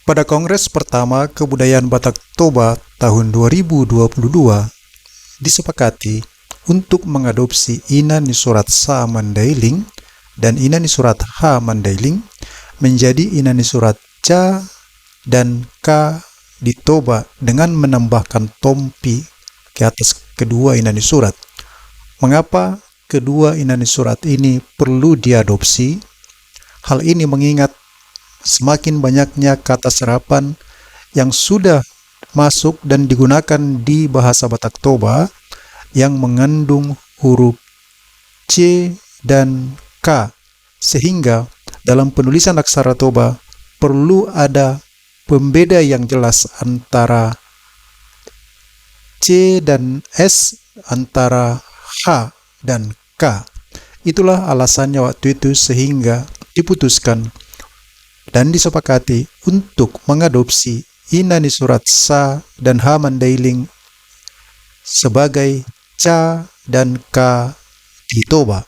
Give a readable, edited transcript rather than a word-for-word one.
Pada Kongres pertama Kebudayaan Batak Toba tahun 2022, disepakati untuk mengadopsi Inani Surat Sa Mandailing dan Inani Surat Ha Mandailing menjadi Inani Surat Ca dan Ka di Toba dengan menambahkan tompi ke atas kedua Inani Surat. Mengapa kedua Inani Surat ini perlu diadopsi? Hal ini mengingat semakin banyaknya kata serapan yang sudah masuk dan digunakan di bahasa Batak Toba yang mengandung huruf C dan K, sehingga dalam penulisan aksara Toba perlu ada pembeda yang jelas antara C dan S, antara H dan K. Itulah alasannya waktu itu sehingga diputuskan dan disepakati untuk mengadopsi Inani Surat Sa dan Ha Mandailing sebagai Ca dan Ka di Toba.